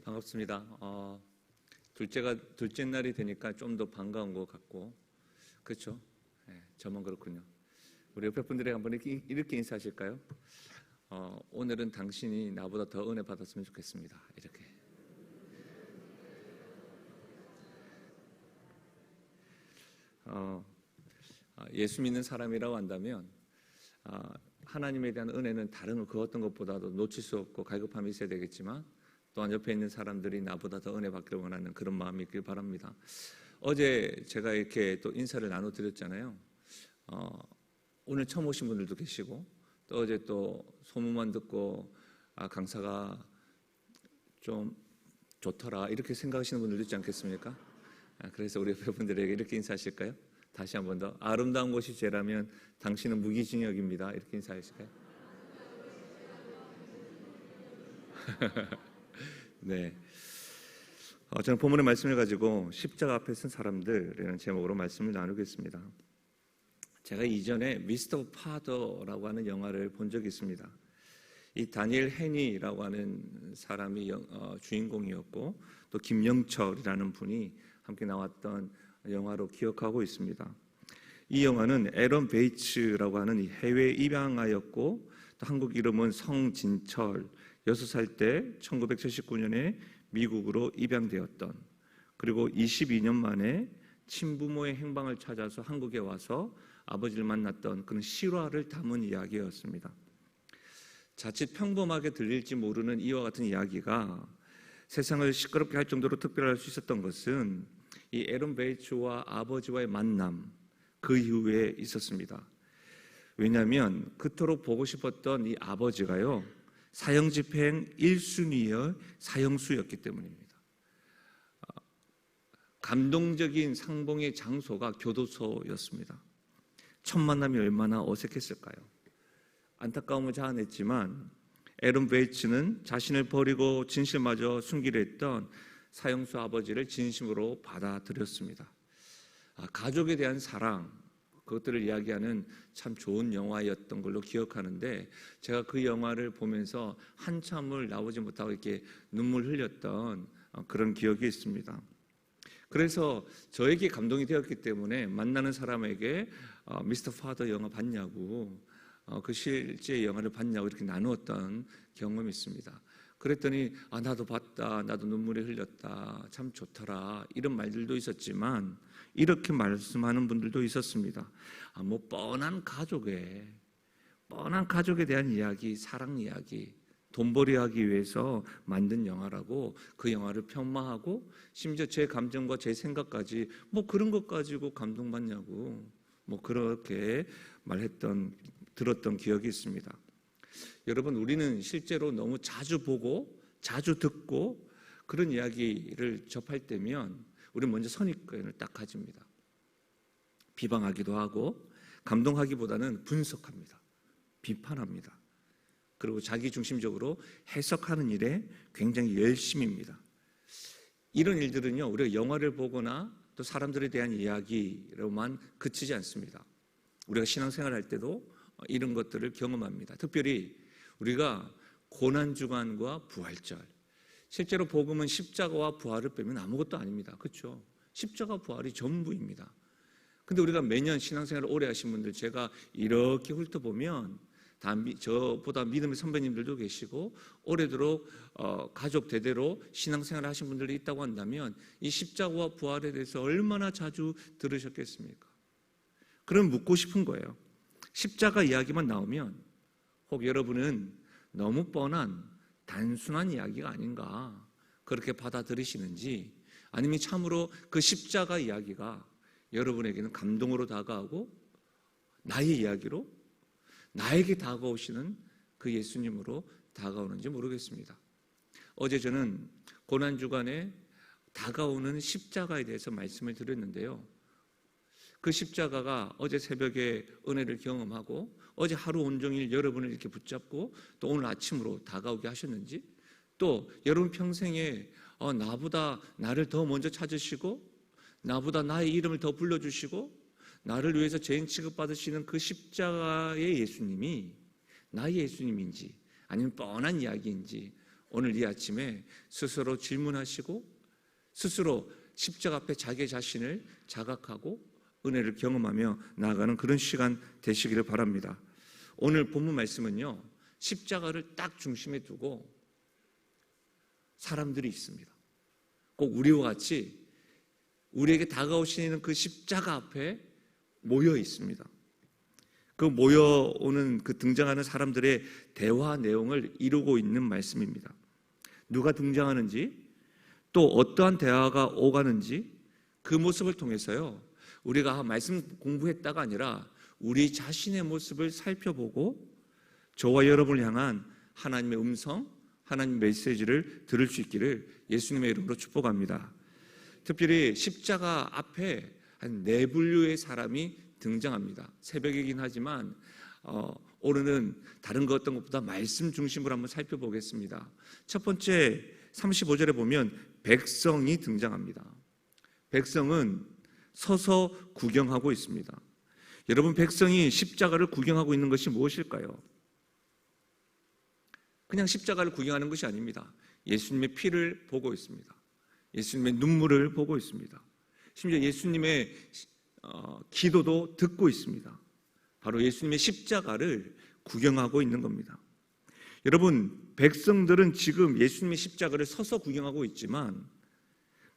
반갑습니다. 둘째 날이 되니까 좀 더 반가운 것 같고, 그렇죠? 네, 저만 그렇군요. 우리 옆에 분들에게 한번 이렇게 인사하실까요? 오늘은 당신이 나보다 더 은혜 받았으면 좋겠습니다. 이렇게. 예수 믿는 사람이라고 한다면 하나님에 대한 은혜는 다른 그 어떤 것보다도 놓칠 수 없고 갈급함이 있어야 되겠지만, 또한 옆에 있는 사람들이 나보다 더 은혜 받기를 원하는 그런 마음이 있길 바랍니다. 어제 제가 이렇게 또 인사를 나눠드렸잖아요. 오늘 처음 오신 분들도 계시고, 또 어제 또 소문만 듣고 강사가 좀 좋더라 이렇게 생각하시는 분들도 있지 않겠습니까? 그래서 우리 옆에 분들에게 이렇게 인사하실까요? 다시 한 번 더. 아름다운 곳이 죄라면 당신은 무기징역입니다. 이렇게 인사하실까요? 네. 저는 본문의 말씀을 가지고 십자가 앞에 쓴 사람들이라는 제목으로 말씀을 나누겠습니다. 제가 이전에 미스터 파더라고 하는 영화를 본 적이 있습니다. 이 다니엘 해니라고 하는 사람이 주인공이었고, 또 김영철이라는 분이 함께 나왔던 영화로 기억하고 있습니다. 이 영화는 에런 베이츠라고 하는 이 해외 입양아였고, 또 한국 이름은 성진철, 6살 때 1979년에 미국으로 입양되었던, 그리고 22년 만에 친부모의 행방을 찾아서 한국에 와서 아버지를 만났던 그런 실화를 담은 이야기였습니다. 자칫 평범하게 들릴지 모르는 이와 같은 이야기가 세상을 시끄럽게 할 정도로 특별할 수 있었던 것은 이 에런 베이츠와 아버지와의 만남 그 이후에 있었습니다. 왜냐하면 그토록 보고 싶었던 이 아버지가요, 사형집행 1순위의 사형수였기 때문입니다. 감동적인 상봉의 장소가 교도소였습니다. 첫 만남이 얼마나 어색했을까요? 안타까움을 자아냈지만 에런 베이츠는 자신을 버리고 진실마저 숨기려 했던 사형수 아버지를 진심으로 받아들였습니다. 가족에 대한 사랑, 그것들을 이야기하는 참 좋은 영화였던 걸로 기억하는데, 제가 그 영화를 보면서 한참을 나오지 못하고 이렇게 눈물 흘렸던 그런 기억이 있습니다. 그래서 저에게 감동이 되었기 때문에 만나는 사람에게 미스터 파더 영화 봤냐고, 그 실제 영화를 봤냐고 이렇게 나누었던 경험이 있습니다. 그랬더니 나도 봤다, 나도 눈물이 흘렸다, 참 좋더라 이런 말들도 있었지만, 이렇게 말씀하는 분들도 있었습니다. 뭐 뻔한 가족에 대한 이야기, 사랑 이야기, 돈벌이하기 위해서 만든 영화라고 그 영화를 폄하하고, 심지어 제 감정과 제 생각까지 뭐 그런 것 가지고 감동받냐고 뭐 그렇게 들었던 기억이 있습니다. 여러분, 우리는 실제로 너무 자주 보고 자주 듣고 그런 이야기를 접할 때면 우리는 먼저 선입견을 딱 가집니다. 비방하기도 하고 감동하기보다는 분석합니다. 비판합니다. 그리고 자기중심적으로 해석하는 일에 굉장히 열심입니다. 이런 일들은요, 우리가 영화를 보거나 또 사람들에 대한 이야기로만 그치지 않습니다. 우리가 신앙생활 할 때도 이런 것들을 경험합니다. 특별히 우리가 고난주간과 부활절, 실제로 복음은 십자가와 부활을 빼면 아무것도 아닙니다. 그렇죠? 십자가 부활이 전부입니다. 근데 우리가 매년 신앙생활을 오래 하신 분들, 제가 이렇게 훑어보면 저보다 믿음의 선배님들도 계시고 오래도록 가족 대대로 신앙생활을 하신 분들이 있다고 한다면 이 십자가와 부활에 대해서 얼마나 자주 들으셨겠습니까? 그럼 묻고 싶은 거예요. 십자가 이야기만 나오면 혹 여러분은 너무 뻔한 단순한 이야기가 아닌가 그렇게 받아들이시는지, 아니면 참으로 그 십자가 이야기가 여러분에게는 감동으로 다가오고 나의 이야기로 나에게 다가오시는 그 예수님으로 다가오는지 모르겠습니다. 어제 저는 고난주간에 다가오는 십자가에 대해서 말씀을 드렸는데요, 그 십자가가 어제 새벽에 은혜를 경험하고 어제 하루 온종일 여러분을 이렇게 붙잡고 또 오늘 아침으로 다가오게 하셨는지, 또 여러분 평생에 나보다 나를 더 먼저 찾으시고 나보다 나의 이름을 더 불러주시고 나를 위해서 죄인 취급받으시는 그 십자가의 예수님이 나의 예수님인지 아니면 뻔한 이야기인지 오늘 이 아침에 스스로 질문하시고 스스로 십자가 앞에 자기 자신을 자각하고 은혜를 경험하며 나아가는 그런 시간 되시기를 바랍니다. 오늘 본문 말씀은요, 십자가를 딱 중심에 두고 사람들이 있습니다. 꼭 우리와 같이 우리에게 다가오시는 그 십자가 앞에 모여 있습니다. 그 모여오는 그 등장하는 사람들의 대화 내용을 이루고 있는 말씀입니다. 누가 등장하는지 또 어떠한 대화가 오가는지 그 모습을 통해서요, 우리가 말씀 공부했다가 아니라 우리 자신의 모습을 살펴보고 저와 여러분을 향한 하나님의 음성, 하나님의 메시지를 들을 수 있기를 예수님의 이름으로 축복합니다. 특별히 십자가 앞에 한 네 분류의 사람이 등장합니다. 새벽이긴 하지만 오늘은 다른 것 어떤 것보다 말씀 중심으로 한번 살펴보겠습니다. 첫 번째 35절에 보면 백성이 등장합니다. 백성은 서서 구경하고 있습니다. 여러분, 백성이 십자가를 구경하고 있는 것이 무엇일까요? 그냥 십자가를 구경하는 것이 아닙니다. 예수님의 피를 보고 있습니다. 예수님의 눈물을 보고 있습니다. 심지어 예수님의 기도도 듣고 있습니다. 바로 예수님의 십자가를 구경하고 있는 겁니다. 여러분, 백성들은 지금 예수님의 십자가를 서서 구경하고 있지만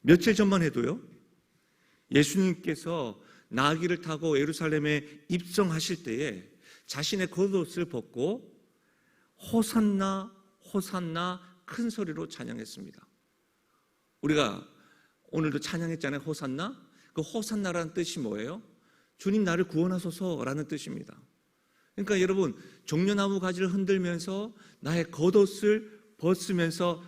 며칠 전만 해도요, 예수님께서 나귀를 타고 예루살렘에 입성하실 때에 자신의 겉옷을 벗고 호산나 호산나 큰 소리로 찬양했습니다. 우리가 오늘도 찬양했잖아요. 호산나. 그 호산나라는 뜻이 뭐예요? 주님 나를 구원하소서라는 뜻입니다. 그러니까 여러분, 종려나무 가지를 흔들면서 나의 겉옷을 벗으면서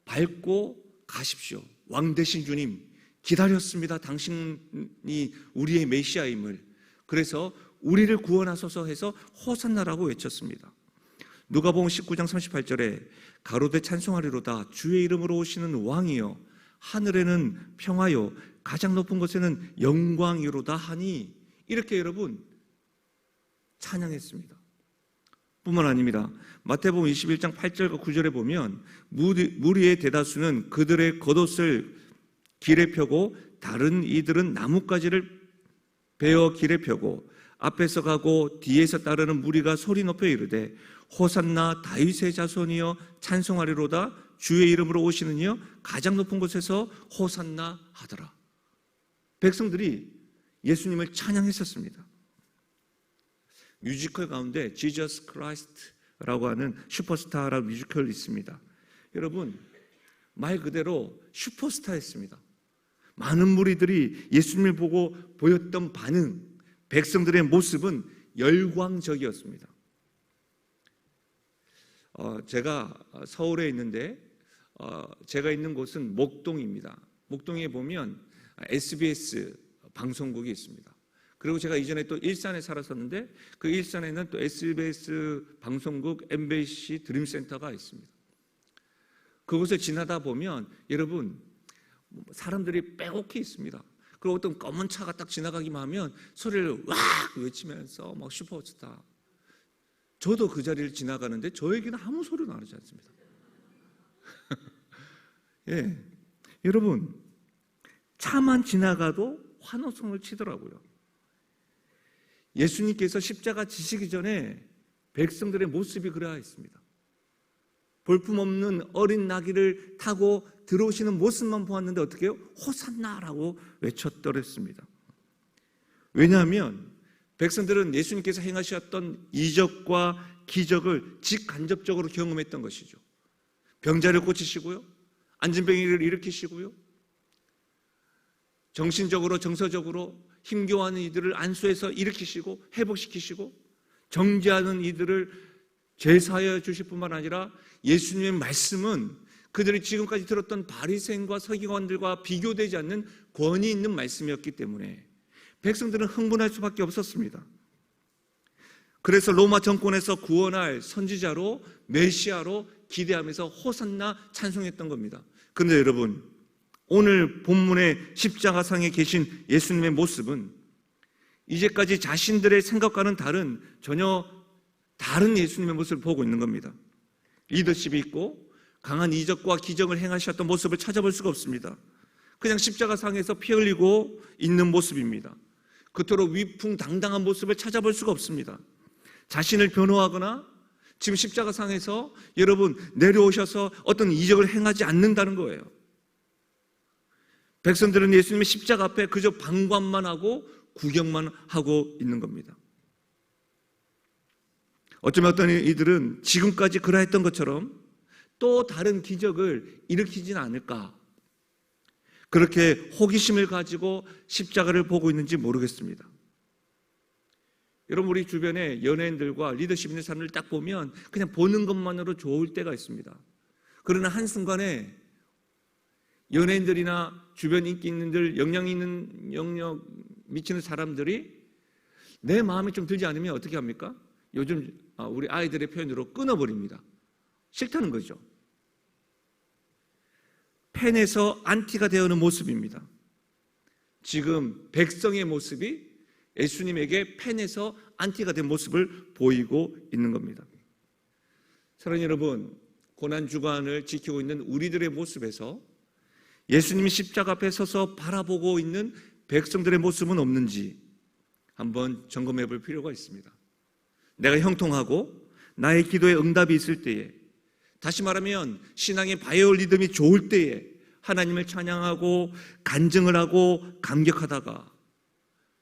밟고 가십시오. 왕 되신 주님 기다렸습니다. 당신이 우리의 메시아임을. 그래서 우리를 구원하소서 해서 호산나라고 외쳤습니다. 누가복음 19장 38절에 가로되 찬송하리로다 주의 이름으로 오시는 왕이여 하늘에는 평화요 가장 높은 곳에는 영광이로다 하니, 이렇게 여러분 찬양했습니다. 뿐만 아닙니다. 마태복음 21장 8절과 9절에 보면 무리의 대다수는 그들의 겉옷을 길에 펴고 다른 이들은 나뭇가지를 베어 길에 펴고 앞에서 가고 뒤에서 따르는 무리가 소리 높여 이르되 호산나 다윗의 자손이여 찬송하리로다 주의 이름으로 오시는 이여 가장 높은 곳에서 호산나 하더라. 백성들이 예수님을 찬양했었습니다. 뮤지컬 가운데 Jesus Christ라고 하는 슈퍼스타라는 뮤지컬이 있습니다. 여러분, 말 그대로 슈퍼스타였습니다. 많은 무리들이 예수님을 보고 보였던 반응, 백성들의 모습은 열광적이었습니다. 제가 서울에 있는데 제가 있는 곳은 목동입니다. 목동에 보면 SBS 방송국이 있습니다. 그리고 제가 이전에 또 일산에 살았었는데 그 일산에는 또 SBS 방송국 MBC 드림센터가 있습니다. 그곳을 지나다 보면 여러분 사람들이 빼곡히 있습니다. 그리고 어떤 검은 차가 딱 지나가기만 하면 소리를 왁 외치면서 막 슈퍼스타. 저도 그 자리를 지나가는데 저에게는 아무 소리도 나지 않습니다. 예, 여러분 차만 지나가도 환호성을 치더라고요. 예수님께서 십자가 지시기 전에 백성들의 모습이 그러하 있습니다. 볼품없는 어린 나귀를 타고 들어오시는 모습만 보았는데 어떻게 해요? 호산나라고 외쳤더랬습니다. 왜냐하면 백성들은 예수님께서 행하셨던 이적과 기적을 직간접적으로 경험했던 것이죠. 병자를 고치시고요, 안진병이를 일으키시고요, 정신적으로 정서적으로 힘겨워하는 이들을 안수해서 일으키시고 회복시키시고 정죄하는 이들을 제사하여 주실 뿐만 아니라 예수님의 말씀은 그들이 지금까지 들었던 바리새인과 서기관들과 비교되지 않는 권위 있는 말씀이었기 때문에 백성들은 흥분할 수밖에 없었습니다. 그래서 로마 정권에서 구원할 선지자로 메시아로 기대하면서 호산나 찬송했던 겁니다. 그런데 여러분, 오늘 본문의 십자가상에 계신 예수님의 모습은 이제까지 자신들의 생각과는 전혀 다른 예수님의 모습을 보고 있는 겁니다. 리더십이 있고 강한 이적과 기적을 행하셨던 모습을 찾아볼 수가 없습니다. 그냥 십자가상에서 피 흘리고 있는 모습입니다. 그토록 위풍당당한 모습을 찾아볼 수가 없습니다. 자신을 변호하거나 지금 십자가상에서 여러분 내려오셔서 어떤 이적을 행하지 않는다는 거예요. 백성들은 예수님의 십자가 앞에 그저 방관만 하고 구경만 하고 있는 겁니다. 어쩌면 어떤 이들은 지금까지 그러했던 것처럼 또 다른 기적을 일으키지는 않을까, 그렇게 호기심을 가지고 십자가를 보고 있는지 모르겠습니다. 여러분, 우리 주변에 연예인들과 리더십 있는 사람들 딱 보면 그냥 보는 것만으로 좋을 때가 있습니다. 그러나 한순간에 연예인들이나 주변 인기 있는들, 영향 미치는 사람들이 내 마음에 좀 들지 않으면 어떻게 합니까? 요즘 우리 아이들의 표현으로 끊어버립니다. 싫다는 거죠. 팬에서 안티가 되어오는 모습입니다. 지금 백성의 모습이 예수님에게 팬에서 안티가 된 모습을 보이고 있는 겁니다. 사랑하는 여러분, 고난주간을 지키고 있는 우리들의 모습에서 예수님이 십자가 앞에 서서 바라보고 있는 백성들의 모습은 없는지 한번 점검해 볼 필요가 있습니다. 내가 형통하고 나의 기도에 응답이 있을 때에, 다시 말하면 신앙의 바이올리듬이 좋을 때에 하나님을 찬양하고 간증을 하고 감격하다가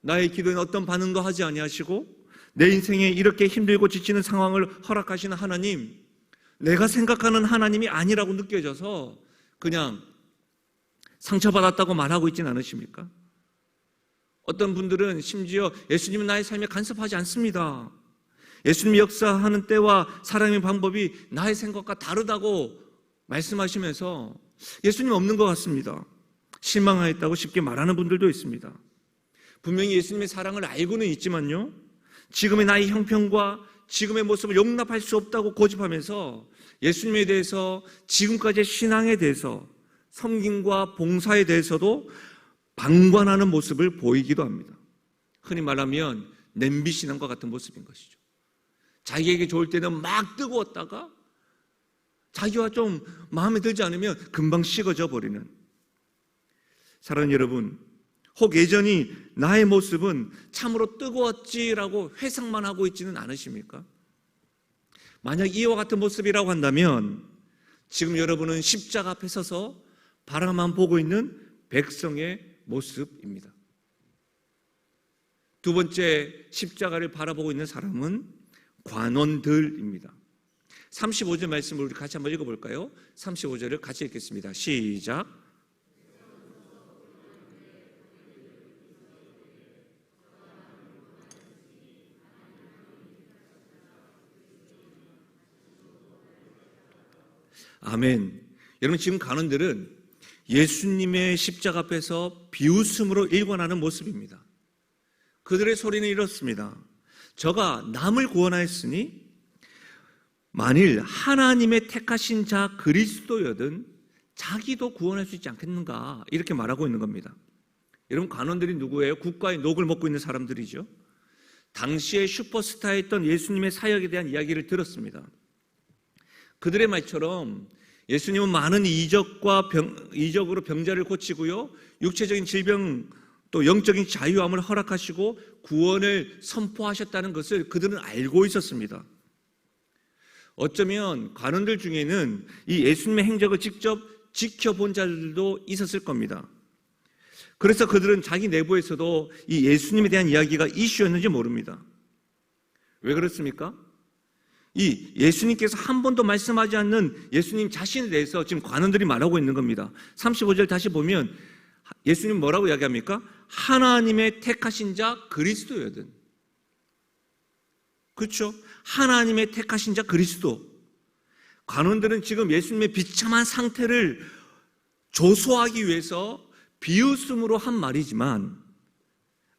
나의 기도에는 어떤 반응도 하지 아니하시고 내 인생에 이렇게 힘들고 지치는 상황을 허락하시는 하나님, 내가 생각하는 하나님이 아니라고 느껴져서 그냥 상처받았다고 말하고 있지는 않으십니까? 어떤 분들은 심지어 예수님은 나의 삶에 간섭하지 않습니다. 예수님이 역사하는 때와 사람의 방법이 나의 생각과 다르다고 말씀하시면서 예수님 없는 것 같습니다. 실망하였다고 쉽게 말하는 분들도 있습니다. 분명히 예수님의 사랑을 알고는 있지만요, 지금의 나의 형편과 지금의 모습을 용납할 수 없다고 고집하면서 예수님에 대해서, 지금까지의 신앙에 대해서, 섬김과 봉사에 대해서도 방관하는 모습을 보이기도 합니다. 흔히 말하면 냄비신앙과 같은 모습인 것이죠. 자기에게 좋을 때는 막 뜨거웠다가 자기와 좀 마음에 들지 않으면 금방 식어져 버리는. 사랑하는 여러분, 혹 여전히 나의 모습은 참으로 뜨거웠지라고 회상만 하고 있지는 않으십니까? 만약 이와 같은 모습이라고 한다면 지금 여러분은 십자가 앞에 서서 바라만 보고 있는 백성의 모습입니다. 두 번째, 십자가를 바라보고 있는 사람은 관원들입니다. 35절 말씀을 우리 같이 한번 읽어볼까요? 35절을 같이 읽겠습니다. 시작. 아멘. 여러분, 지금 관원들은 예수님의 십자가 앞에서 비웃음으로 일관하는 모습입니다. 그들의 소리는 이렇습니다. 저가 남을 구원하였으니 만일 하나님의 택하신 자 그리스도여든 자기도 구원할 수 있지 않겠는가, 이렇게 말하고 있는 겁니다. 여러분, 관원들이 누구예요? 국가의 녹을 먹고 있는 사람들이죠. 당시의 슈퍼스타였던 예수님의 사역에 대한 이야기를 들었습니다. 그들의 말처럼 예수님은 많은 이적으로 병자를 고치고요, 육체적인 질병 또 영적인 자유함을 허락하시고 구원을 선포하셨다는 것을 그들은 알고 있었습니다. 어쩌면 관원들 중에는 이 예수님의 행적을 직접 지켜본 자들도 있었을 겁니다. 그래서 그들은 자기 내부에서도 이 예수님에 대한 이야기가 이슈였는지 모릅니다. 왜 그렇습니까? 이 예수님께서 한 번도 말씀하지 않는 예수님 자신에 대해서 지금 관원들이 말하고 있는 겁니다. 35절 다시 보면 예수님 뭐라고 이야기합니까? 하나님의 택하신 자 그리스도여든. 그렇죠? 하나님의 택하신 자 그리스도. 관원들은 지금 예수님의 비참한 상태를 조소하기 위해서 비웃음으로 한 말이지만,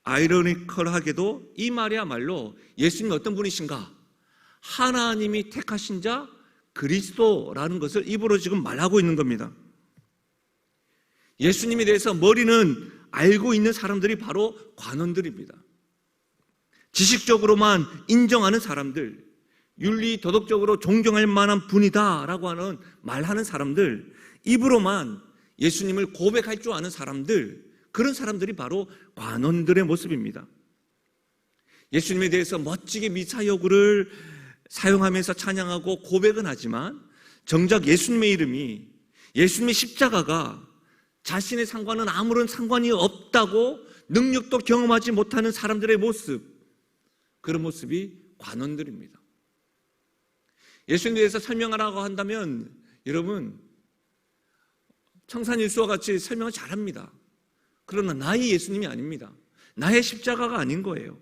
아이러니컬하게도 이 말이야말로 예수님이 어떤 분이신가? 하나님이 택하신 자 그리스도라는 것을 입으로 지금 말하고 있는 겁니다. 예수님에 대해서 머리는 알고 있는 사람들이 바로 관원들입니다. 지식적으로만 인정하는 사람들, 윤리 도덕적으로 존경할 만한 분이다라고 하는 말하는 사람들, 입으로만 예수님을 고백할 줄 아는 사람들, 그런 사람들이 바로 관원들의 모습입니다. 예수님에 대해서 멋지게 미사여구를 사용하면서 찬양하고 고백은 하지만 정작 예수님의 이름이, 예수님의 십자가가 자신의 상관은 아무런 상관이 없다고 능력도 경험하지 못하는 사람들의 모습, 그런 모습이 관원들입니다. 예수님에 대해서 설명하라고 한다면 여러분 청산일수와 같이 설명을 잘합니다. 그러나 나의 예수님이 아닙니다. 나의 십자가가 아닌 거예요.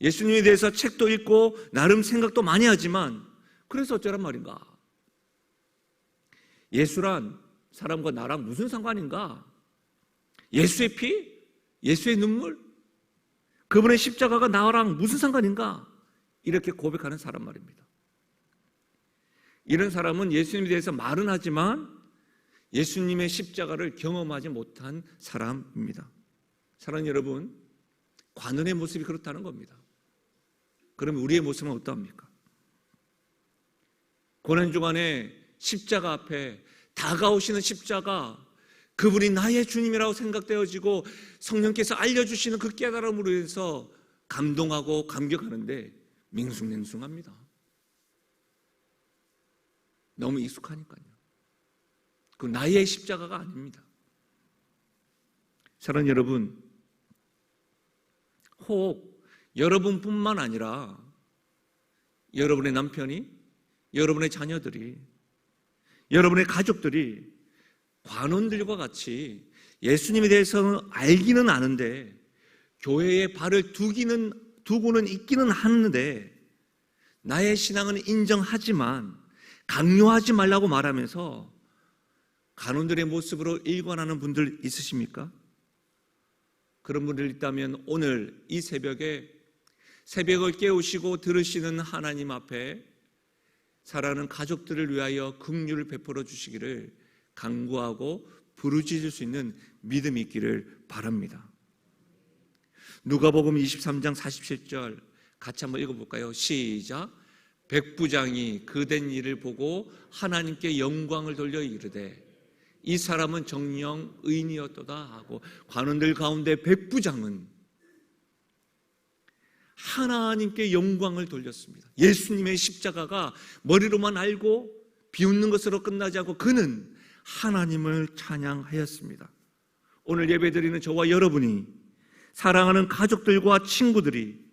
예수님에 대해서 책도 읽고 나름 생각도 많이 하지만 그래서 어쩌란 말인가? 예수란 사람과 나랑 무슨 상관인가? 예수의 피? 예수의 눈물? 그분의 십자가가 나랑 무슨 상관인가? 이렇게 고백하는 사람 말입니다. 이런 사람은 예수님에 대해서 말은 하지만 예수님의 십자가를 경험하지 못한 사람입니다. 사랑하는 여러분, 관원의 모습이 그렇다는 겁니다. 그럼 우리의 모습은 어떠합니까? 고난주간에 십자가 앞에 다가오시는 십자가, 그분이 나의 주님이라고 생각되어지고 성령께서 알려주시는 그 깨달음으로 인해서 감동하고 감격하는데 밍숭맹숭합니다. 너무 익숙하니까요. 그 나의 십자가가 아닙니다. 사랑하는 여러분, 혹 여러분뿐만 아니라 여러분의 남편이, 여러분의 자녀들이, 여러분의 가족들이 관원들과 같이 예수님에 대해서는 알기는 아는데 교회에 발을 두고는 있기는 하는데 나의 신앙은 인정하지만 강요하지 말라고 말하면서 관원들의 모습으로 일관하는 분들 있으십니까? 그런 분들 있다면 오늘 이 새벽에 새벽을 깨우시고 들으시는 하나님 앞에 사랑하는 가족들을 위하여 긍휼을 베풀어 주시기를 간구하고 부르짖을 수 있는 믿음이 있기를 바랍니다. 누가복음 23장 47절 같이 한번 읽어볼까요? 시작. 백부장이 그된 일을 보고 하나님께 영광을 돌려 이르되 이 사람은 정령 의인이었도다 하고, 관원들 가운데 백부장은 하나님께 영광을 돌렸습니다. 예수님의 십자가가 머리로만 알고 비웃는 것으로 끝나지 않고 그는 하나님을 찬양하였습니다. 오늘 예배드리는 저와 여러분이, 사랑하는 가족들과 친구들이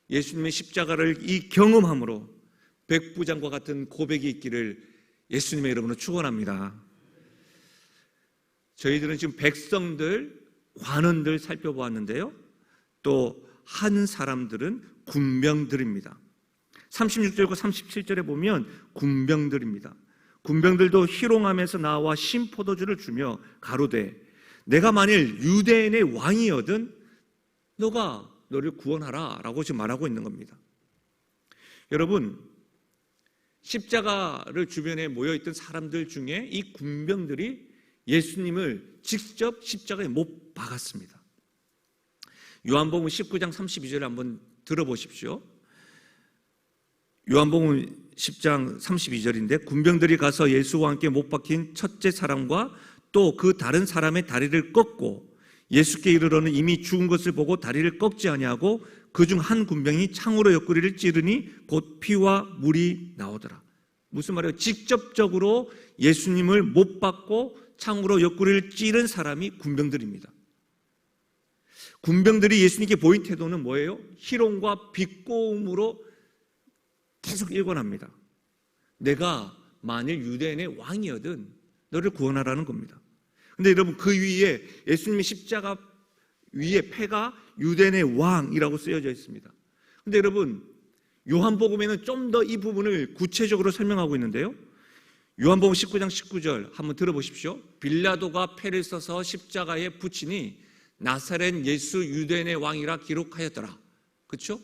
예수님의 십자가를 이 경험함으로 백부장과 같은 고백이 있기를 예수님의 이름으로 축원합니다. 저희들은 지금 백성들, 관원들 살펴보았는데요, 또 한 사람들은 군병들입니다. 36절과 37절에 보면 군병들입니다. 군병들도 희롱하면서 나와 신포도주를 주며 가로되 내가 만일 유대인의 왕이거든 너가 너를 구원하라 라고 지금 말하고 있는 겁니다. 여러분, 십자가를 주변에 모여있던 사람들 중에 이 군병들이 예수님을 직접 십자가에 못 박았습니다. 요한복음 19장 32절을 한번 들어보십시오. 요한복음 10장 32절인데 군병들이 가서 예수와 함께 못 박힌 첫째 사람과 또 그 다른 사람의 다리를 꺾고 예수께 이르러는 이미 죽은 것을 보고 다리를 꺾지 아니하고 그중 한 군병이 창으로 옆구리를 찌르니 곧 피와 물이 나오더라. 무슨 말이에요? 직접적으로 예수님을 못 박고 창으로 옆구리를 찌른 사람이 군병들입니다. 군병들이 예수님께 보인 태도는 뭐예요? 희롱과 비꼬음으로 계속 일관합니다. 내가 만일 유대인의 왕이거든 너를 구원하라는 겁니다. 그런데 여러분, 그 위에 예수님의 십자가 위에 패가 유대인의 왕이라고 쓰여져 있습니다. 그런데 여러분, 요한복음에는 좀 더 이 부분을 구체적으로 설명하고 있는데요, 요한복음 19장 19절 한번 들어보십시오. 빌라도가 패를 써서 십자가에 붙이니 나사렛 예수 유대인의 왕이라 기록하였더라. 그렇죠?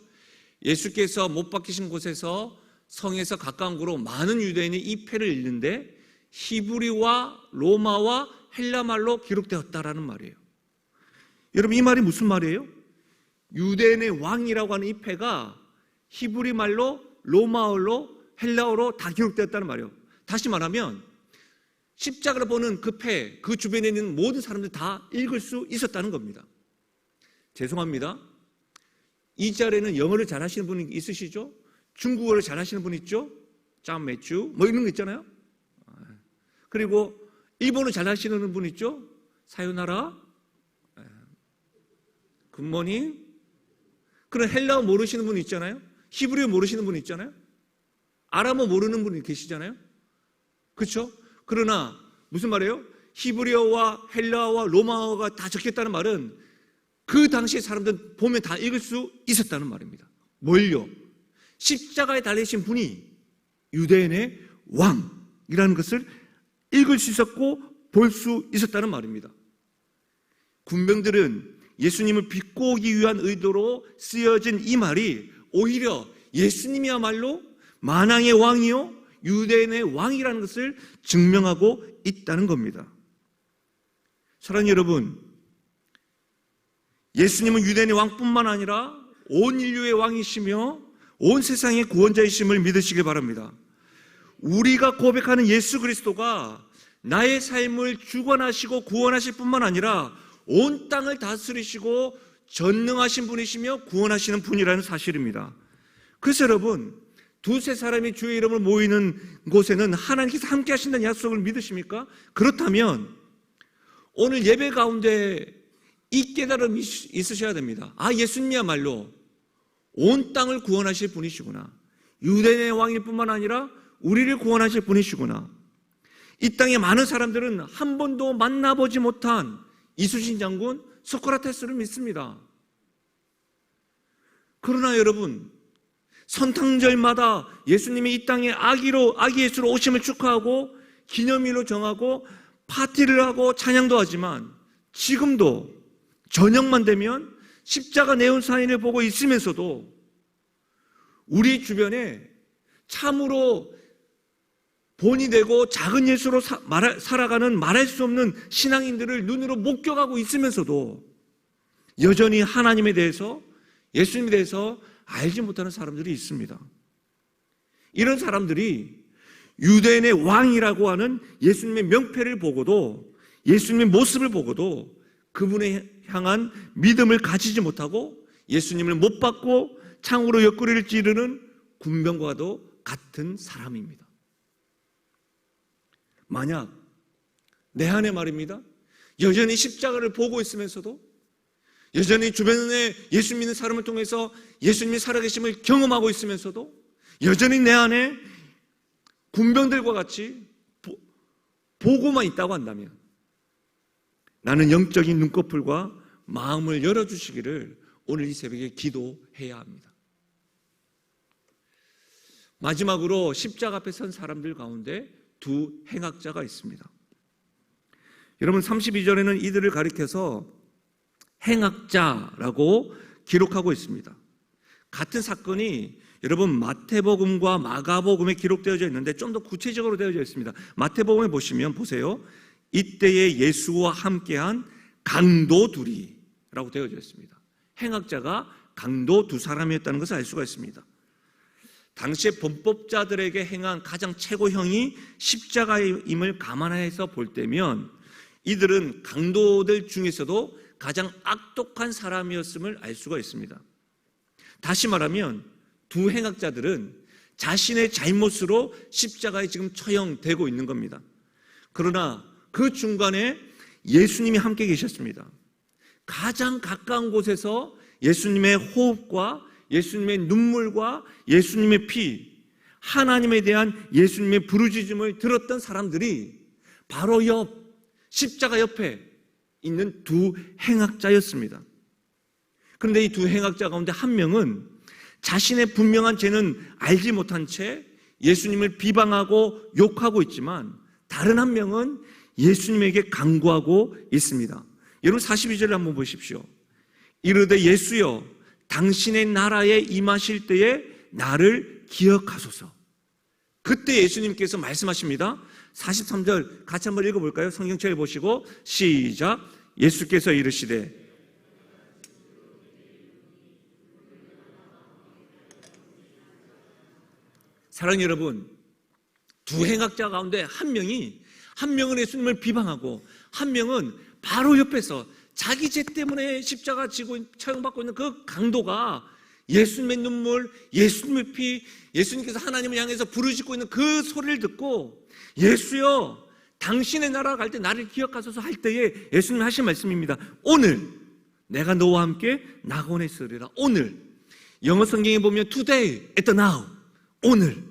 예수께서 못 박히신 곳에서 성에서 가까운 곳으로 많은 유대인이 이 패를 읽는데 히브리와 로마와 헬라말로 기록되었다라는 말이에요. 여러분, 이 말이 무슨 말이에요? 유대인의 왕이라고 하는 이 패가 히브리 말로, 로마어로, 헬라어로 다 기록되었다는 말이에요. 다시 말하면 십자가를 보는 그 폐, 그 주변에 있는 모든 사람들 다 읽을 수 있었다는 겁니다. 죄송합니다. 이 자리에는 영어를 잘하시는 분이 있으시죠? 중국어를 잘하시는 분 있죠? 짬 매추 뭐 이런 거 있잖아요. 그리고 일본어 잘하시는 분 있죠? 사요나라, 굿모닝. 그런 헬라어 모르시는 분 있잖아요. 히브리어 모르시는 분 있잖아요. 아람어 모르는 분이 계시잖아요. 그렇죠? 그러나 무슨 말이에요? 히브리어와 헬라어와 로마어가 다 적혔다는 말은 그 당시의 사람들은 보면 다 읽을 수 있었다는 말입니다. 뭘요? 십자가에 달리신 분이 유대인의 왕이라는 것을 읽을 수 있었고 볼 수 있었다는 말입니다. 군병들은 예수님을 비꼬기 위한 의도로 쓰여진 이 말이 오히려 예수님이야말로 만왕의 왕이요 유대인의 왕이라는 것을 증명하고 있다는 겁니다. 사랑하는 여러분, 예수님은 유대인의 왕뿐만 아니라 온 인류의 왕이시며 온 세상의 구원자이심을 믿으시길 바랍니다. 우리가 고백하는 예수 그리스도가 나의 삶을 주관하시고 구원하실 뿐만 아니라 온 땅을 다스리시고 전능하신 분이시며 구원하시는 분이라는 사실입니다. 그래서 여러분, 두세 사람이 주의 이름을 모이는 곳에는 하나님께서 함께 하신다는 약속을 믿으십니까? 그렇다면 오늘 예배 가운데 이 깨달음이 있으셔야 됩니다. 아, 예수님이야말로 온 땅을 구원하실 분이시구나. 유대인의 왕일 뿐만 아니라 우리를 구원하실 분이시구나. 이 땅의 많은 사람들은 한 번도 만나보지 못한 이순신 장군 소크라테스를 믿습니다. 그러나 여러분, 선탕절마다 예수님이 이 땅에 아기 예수로 오심을 축하하고 기념일로 정하고 파티를 하고 찬양도 하지만 지금도 저녁만 되면 십자가 내온 사인을 보고 있으면서도 우리 주변에 참으로 본이 되고 작은 예수로 살아가는 말할 수 없는 신앙인들을 눈으로 목격하고 있으면서도 여전히 하나님에 대해서, 예수님에 대해서 알지 못하는 사람들이 있습니다. 이런 사람들이 유대인의 왕이라고 하는 예수님의 명패를 보고도, 예수님의 모습을 보고도 그분에 향한 믿음을 가지지 못하고 예수님을 못 받고 창으로 옆구리를 찌르는 군병과도 같은 사람입니다. 만약 내 안에 말입니다, 여전히 십자가를 보고 있으면서도 여전히 주변에 예수 믿는 사람을 통해서 예수님이 살아계심을 경험하고 있으면서도 여전히 내 안에 군병들과 같이 보고만 있다고 한다면 나는 영적인 눈꺼풀과 마음을 열어주시기를 오늘 이 새벽에 기도해야 합니다. 마지막으로 십자가 앞에 선 사람들 가운데 두 행악자가 있습니다. 여러분, 32절에는 이들을 가리켜서 행악자라고 기록하고 있습니다. 같은 사건이 여러분 마태복음과 마가복음에 기록되어져 있는데 좀 더 구체적으로 되어져 있습니다. 마태복음에 보시면 보세요. 이때에 예수와 함께한 강도 둘이라고 되어져 있습니다. 행악자가 강도 두 사람이었다는 것을 알 수가 있습니다. 당시의 범법자들에게 행한 가장 최고형이 십자가임을 감안해서 볼 때면 이들은 강도들 중에서도 가장 악독한 사람이었음을 알 수가 있습니다. 다시 말하면 두 행악자들은 자신의 잘못으로 십자가에 지금 처형되고 있는 겁니다. 그러나 그 중간에 예수님이 함께 계셨습니다. 가장 가까운 곳에서 예수님의 호흡과 예수님의 눈물과 예수님의 피, 하나님에 대한 예수님의 부르짖음을 들었던 사람들이 바로 십자가 옆에 있는 두 행악자였습니다. 그런데 이 두 행악자 가운데 한 명은 자신의 분명한 죄는 알지 못한 채 예수님을 비방하고 욕하고 있지만 다른 한 명은 예수님에게 간구하고 있습니다. 여러분 42절을 한번 보십시오. 이르되 예수여 당신의 나라에 임하실 때에 나를 기억하소서. 그때 예수님께서 말씀하십니다. 43절 같이 한번 읽어볼까요? 성경책을 보시고 시작. 예수께서 이르시되 사랑하는 여러분, 두 행악자 가운데 한 명은 예수님을 비방하고 한 명은 바로 옆에서 자기 죄 때문에 십자가 지고 처형받고 있는 그 강도가 예수님의 눈물, 예수님의 피, 예수님께서 하나님을 향해서 부르짖고 있는 그 소리를 듣고 예수여 당신의 나라 갈 때 나를 기억하소서 할 때에 예수님 하신 말씀입니다. 오늘 내가 너와 함께 낙원에 있으리라. 오늘 영어 성경에 보면 today, at the now, 오늘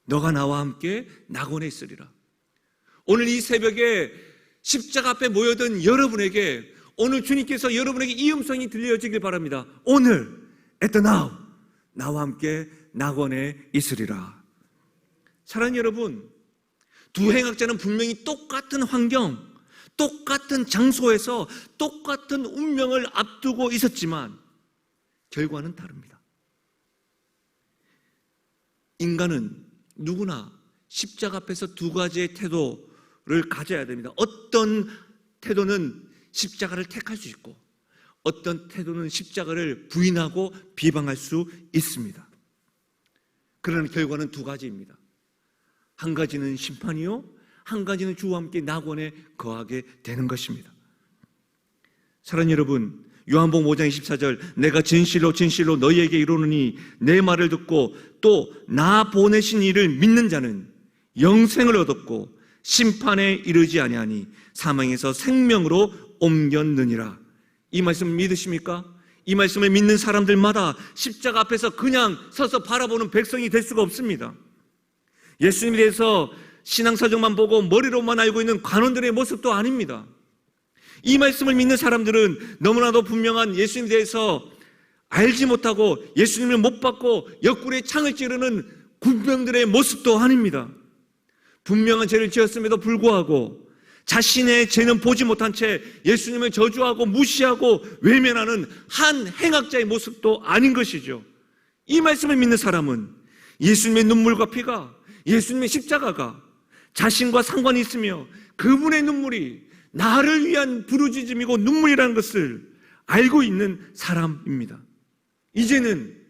너가 나와 함께 낙원에 있으리라. 오늘 이 새벽에 십자가 앞에 모여든 여러분에게 오늘 주님께서 여러분에게 이 음성이 들려지길 바랍니다. 오늘 at the now 나와 함께 낙원에 있으리라. 사랑하는 여러분, 두 행악자는 분명히 똑같은 환경, 똑같은 장소에서 똑같은 운명을 앞두고 있었지만 결과는 다릅니다. 인간은 누구나 십자가 앞에서 두 가지의 태도를 가져야 됩니다. 어떤 태도는 십자가를 택할 수 있고 어떤 태도는 십자가를 부인하고 비방할 수 있습니다. 그러나 결과는 두 가지입니다. 한 가지는 심판이요, 한 가지는 주와 함께 낙원에 거하게 되는 것입니다. 사랑하는 여러분, 요한복음 5장 24절 내가 진실로 진실로 너희에게 이르노니 내 말을 듣고 또 나 보내신 이를 믿는 자는 영생을 얻었고 심판에 이르지 아니하니 사망에서 생명으로 옮겼느니라. 이 말씀 믿으십니까? 이 말씀을 믿는 사람들마다 십자가 앞에서 그냥 서서 바라보는 백성이 될 수가 없습니다. 예수님에 대해서 신앙사정만 보고 머리로만 알고 있는 관원들의 모습도 아닙니다. 이 말씀을 믿는 사람들은 너무나도 분명한 예수님에 대해서 알지 못하고 예수님을 못 받고 옆구리에 창을 찌르는 군병들의 모습도 아닙니다. 분명한 죄를 지었음에도 불구하고 자신의 죄는 보지 못한 채 예수님을 저주하고 무시하고 외면하는 한 행악자의 모습도 아닌 것이죠. 이 말씀을 믿는 사람은 예수님의 눈물과 피가, 예수님의 십자가가 자신과 상관이 있으며 그분의 눈물이 나를 위한 부르짖음이고 눈물이라는 것을 알고 있는 사람입니다. 이제는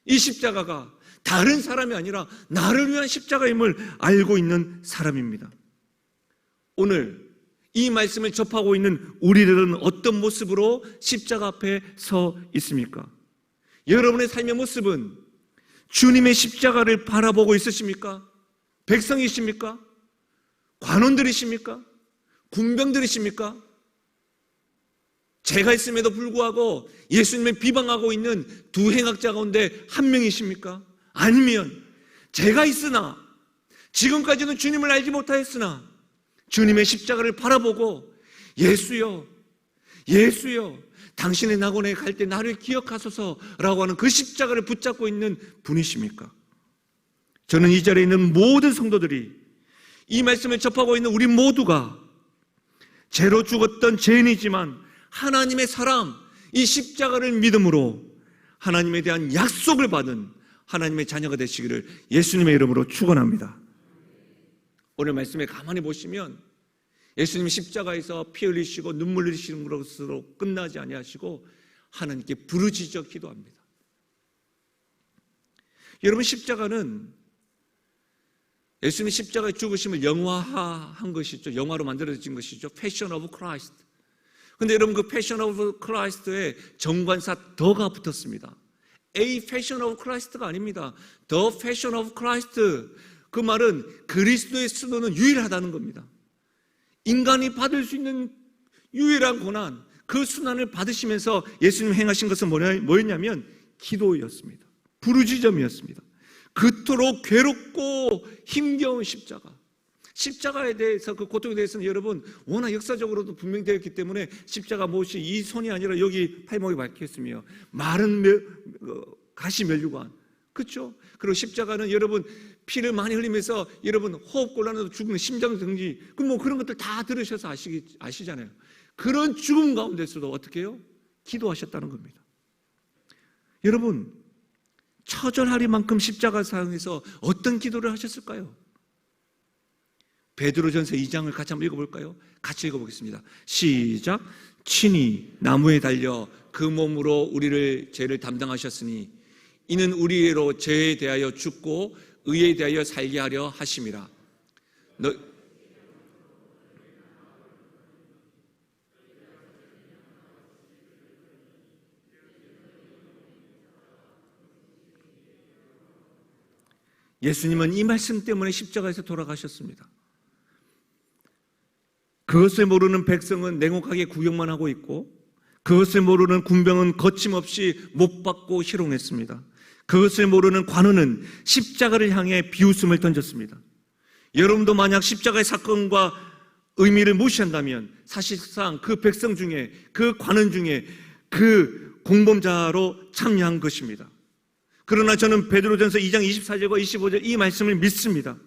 이 십자가가 다른 사람이 아니라 나를 위한 십자가임을 알고 있는 사람입니다. 오늘 이 말씀을 접하고 있는 우리들은 어떤 모습으로 십자가 앞에 서 있습니까? 여러분의 삶의 모습은 주님의 십자가를 바라보고 있으십니까? 백성이십니까? 관원들이십니까? 군병들이십니까? 죄가 있음에도 불구하고 예수님을 비방하고 있는 두 행악자 가운데 한 명이십니까? 아니면 죄가 있으나 지금까지는 주님을 알지 못하였으나 주님의 십자가를 바라보고 예수여, 예수여, 당신의 낙원에 갈 때 나를 기억하소서라고 하는 그 십자가를 붙잡고 있는 분이십니까? 저는 이 자리에 있는 모든 성도들이 이 말씀을 접하고 있는 우리 모두가 죄로 죽었던 죄인이지만 하나님의 사랑, 이 십자가를 믿음으로 하나님에 대한 약속을 받은 하나님의 자녀가 되시기를 예수님의 이름으로 축원합니다. 오늘 말씀에 가만히 보시면 예수님이 십자가에서 피 흘리시고 눈물 흘리시는 것으로 끝나지 아니하시고 하나님께 부르짖어 기도합니다. 여러분, 십자가는 예수님이 십자가의 죽으심을 영화화한 것이죠. 영화로 만들어진 것이죠. 패션 오브 크라이스트. 근데 여러분, 그 패션 오브 크라이스트에 정관사 더가 붙었습니다. A 패션 오브 크라이스트가 아닙니다. The 패션 오브 크라이스트. 그 말은 그리스도의 수도는 유일하다는 겁니다. 인간이 받을 수 있는 유일한 고난, 그 순환을 받으시면서 예수님 행하신 것은 뭐였냐면 기도였습니다. 부르짖음이었습니다. 그토록 괴롭고 힘겨운 십자가. 십자가에 대해서, 그 고통에 대해서는 여러분 워낙 역사적으로도 분명되어 있기 때문에 십자가 못이 이 손이 아니라 여기 팔목에 박혀있으며 마른 가시 멸류관, 그렇죠? 그리고 십자가는 여러분 피를 많이 흘리면서 여러분 호흡곤란으로 죽는 심장정지, 그런 것들 다 들으셔서 아시잖아요. 그런 죽음 가운데서도 어떻게 해요? 기도하셨다는 겁니다. 여러분, 처절하리만큼 십자가 사용해서 어떤 기도를 하셨을까요? 베드로전서 2장을 같이 한번 읽어볼까요? 같이 읽어보겠습니다. 시작. 친히 나무에 달려 그 몸으로 우리를 죄를 담당하셨으니 이는 우리로 죄에 대하여 죽고 의에 대하여 살게 하려 하심이라. 예수님은 이 말씀 때문에 십자가에서 돌아가셨습니다. 그것을 모르는 백성은 냉혹하게 구경만 하고 있고, 그것을 모르는 군병은 거침없이 못 박고 희롱했습니다. 그것을 모르는 관원은 십자가를 향해 비웃음을 던졌습니다. 여러분도 만약 십자가의 사건과 의미를 무시한다면 사실상 그 백성 중에, 그 관원 중에 그 공범자로 참여한 것입니다. 그러나 저는 베드로전서 2장 24절과 25절 이 말씀을 믿습니다.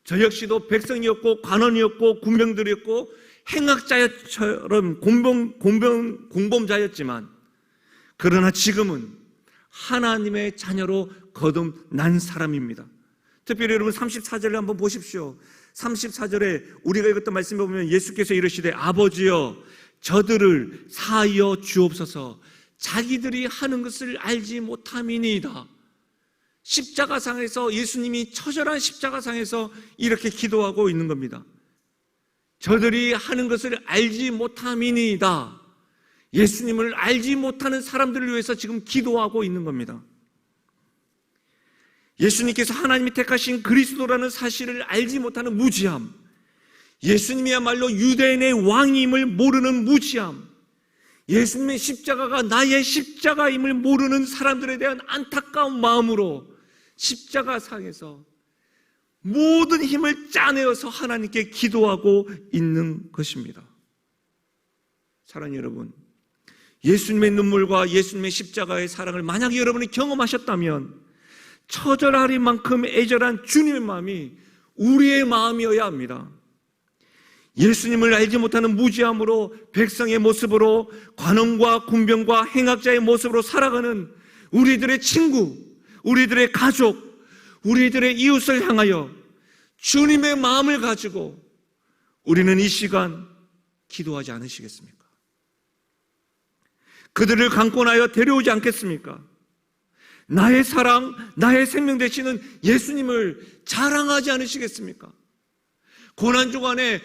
저 역시도 백성이었고 관원이었고 군병들이었고 행악자처럼 공범자였지만, 그러나 지금은 하나님의 자녀로 거듭난 사람입니다. 특별히 여러분 34절을 한번 보십시오. 34절에 우리가 읽었던 말씀을 보면 예수께서 이르시되 아버지여 저들을 사하여 주옵소서 자기들이 하는 것을 알지 못함이니이다. 십자가상에서 예수님이 처절한 십자가상에서 이렇게 기도하고 있는 겁니다. 저들이 하는 것을 알지 못함이니이다. 예수님을 알지 못하는 사람들을 위해서 지금 기도하고 있는 겁니다. 예수님께서 하나님이 택하신 그리스도라는 사실을 알지 못하는 무지함, 예수님이야말로 유대인의 왕임을 모르는 무지함, 예수님의 십자가가 나의 십자가임을 모르는 사람들에 대한 안타까운 마음으로 십자가상에서 모든 힘을 짜내어서 하나님께 기도하고 있는 것입니다. 사랑하는 여러분, 예수님의 눈물과 예수님의 십자가의 사랑을 만약에 여러분이 경험하셨다면 처절하리만큼 애절한 주님의 마음이 우리의 마음이어야 합니다. 예수님을 알지 못하는 무지함으로 백성의 모습으로 관원과 군병과 행악자의 모습으로 살아가는 우리들의 친구, 우리들의 가족, 우리들의 이웃을 향하여 주님의 마음을 가지고 우리는 이 시간 기도하지 않으시겠습니까? 그들을 강권하여 데려오지 않겠습니까? 나의 사랑, 나의 생명 되시는 예수님을 자랑하지 않으시겠습니까? 고난주간에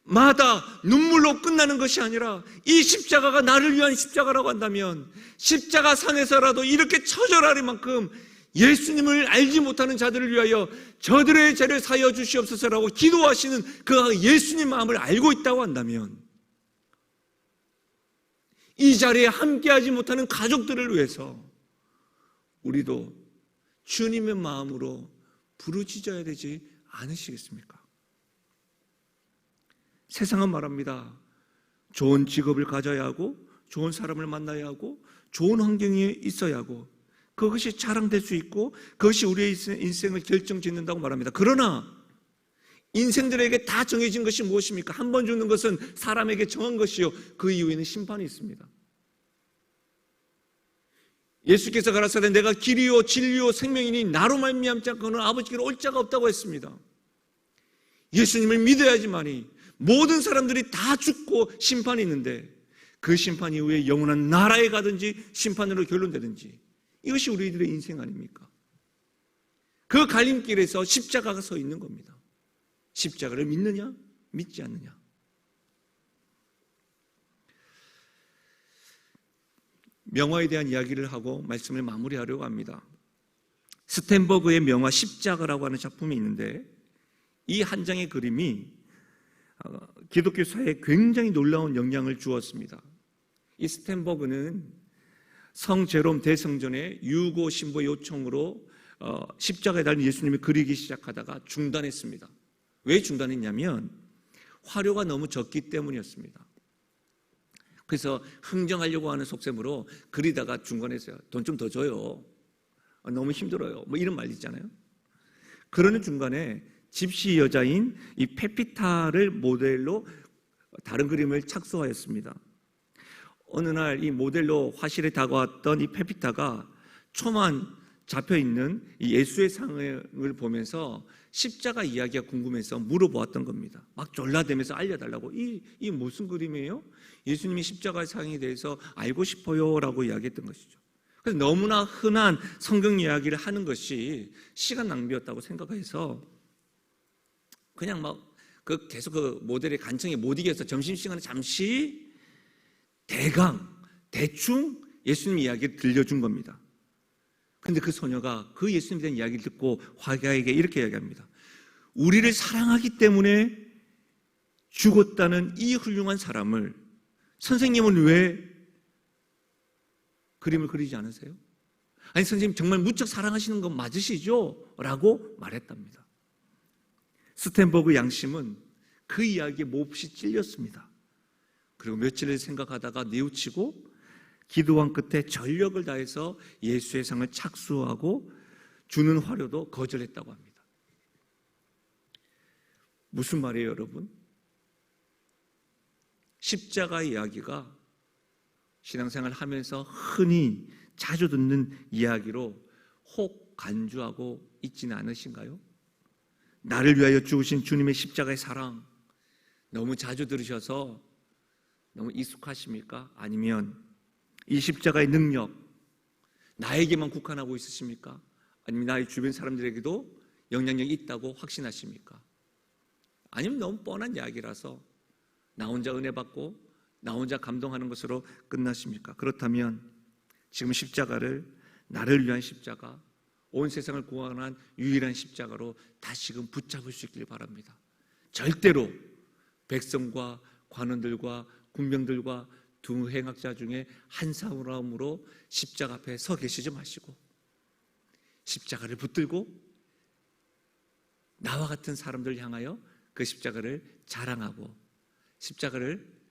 마다 눈물로 끝나는 것이 아니라 이 십자가가 나를 위한 십자가라고 한다면 십자가 상에서라도 이렇게 처절하리만큼 예수님을 알지 못하는 자들을 위하여 저들의 죄를 사하여 주시옵소서라고 기도하시는 그 예수님 마음을 알고 있다고 한다면 이 자리에 함께하지 못하는 가족들을 위해서 우리도 주님의 마음으로 부르짖어야 되지 않으시겠습니까? 세상은 말합니다. 좋은 직업을 가져야 하고 좋은 사람을 만나야 하고 좋은 환경에 있어야 하고 그것이 자랑될 수 있고 그것이 우리의 인생을 결정짓는다고 말합니다. 그러나 인생들에게 다 정해진 것이 무엇입니까? 한 번 죽는 것은 사람에게 정한 것이요 그 이후에는 심판이 있습니다. 예수께서 가라사대 내가 길이요 진리요 생명이니 나로 말미암지 않고는 아버지께로 올 자가 없다고 했습니다. 예수님을 믿어야지만이 모든 사람들이 다 죽고 심판이 있는데 그 심판 이후에 영원한 나라에 가든지 심판으로 결론되든지 이것이 우리들의 인생 아닙니까? 그 갈림길에서 십자가가 서 있는 겁니다. 십자가를 믿느냐 믿지 않느냐. 명화에 대한 이야기를 하고 말씀을 마무리하려고 합니다. 스텐버그의 명화 십자가라고 하는 작품이 있는데 이 한 장의 그림이 기독교 사회에 굉장히 놀라운 영향을 주었습니다. 이 스텐버그는 성 제롬 대성전의 유고 신부의 요청으로 십자가에 달린 예수님을 그리기 시작하다가 중단했습니다. 왜 중단했냐면 화료가 너무 적기 때문이었습니다. 그래서 흥정하려고 하는 속셈으로 그리다가 중간에서 돈 좀 더 줘요. 너무 힘들어요. 뭐 이런 말 있잖아요. 그러는 중간에 집시 여자인 이 페피타를 모델로 다른 그림을 착수하였습니다. 어느 날 이 모델로 화실에 다가왔던 이 페피타가 초만 잡혀있는 이 예수의 상을 보면서 십자가 이야기가 궁금해서 물어보았던 겁니다. 막 졸라대면서 알려달라고. 이 무슨 그림이에요? 예수님이 십자가 상에 대해서 알고 싶어요 라고 이야기했던 것이죠. 그래서 너무나 흔한 성경 이야기를 하는 것이 시간 낭비였다고 생각해서 그냥 계속 그 모델의 간청에 못 이겨서 점심시간에 잠시 대충 예수님 이야기를 들려준 겁니다. 그런데 그 소녀가 그 예수님에 대한 이야기를 듣고 화가에게 이렇게 이야기합니다. 우리를 사랑하기 때문에 죽었다는 이 훌륭한 사람을 선생님은 왜 그림을 그리지 않으세요? 아니 선생님 정말 무척 사랑하시는 건 맞으시죠? 라고 말했답니다. 스탠버그 양심은 그 이야기에 몹시 찔렸습니다. 그리고 며칠을 생각하다가 뉘우치고 기도한 끝에 전력을 다해서 예수의 상을 착수하고 주는 화료도 거절했다고 합니다. 무슨 말이에요, 여러분? 십자가 이야기가 신앙생활을 하면서 흔히 자주 듣는 이야기로 혹 간주하고 있지는 않으신가요? 나를 위하여 죽으신 주님의 십자가의 사랑 너무 자주 들으셔서 너무 익숙하십니까? 아니면 이 십자가의 능력 나에게만 국한하고 있으십니까? 아니면 나의 주변 사람들에게도 영향력이 있다고 확신하십니까? 아니면 너무 뻔한 이야기라서 나 혼자 은혜 받고 나 혼자 감동하는 것으로 끝나십니까? 그렇다면 지금 십자가를 나를 위한 십자가, 온 세상을 구원한 유일한 십자가로 다시금 붙잡을 수 있길 바랍니다. 절대로 백성과 관원들과 군병들과 두 행악자 중에 한 사람으로 십자가 앞에 서 계시지 마시고 십자가를 붙들고 나와 같은 사람들 향하여 그 십자가를 자랑하고 십자가를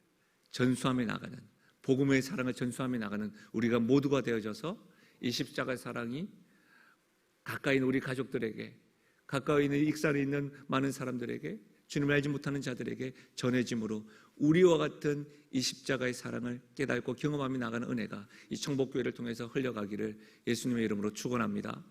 전수하며 나가는, 복음의 사랑을 전수하며 나가는 우리가 모두가 되어져서 이 십자가의 사랑이 가까이 있는 우리 가족들에게, 가까이 있는 익산에 있는 많은 사람들에게, 주님을 알지 못하는 자들에게 전해짐으로 우리와 같은 이 십자가의 사랑을 깨닫고 경험하며 나가는 은혜가 이 청복교회를 통해서 흘러가기를 예수님의 이름으로 축원합니다.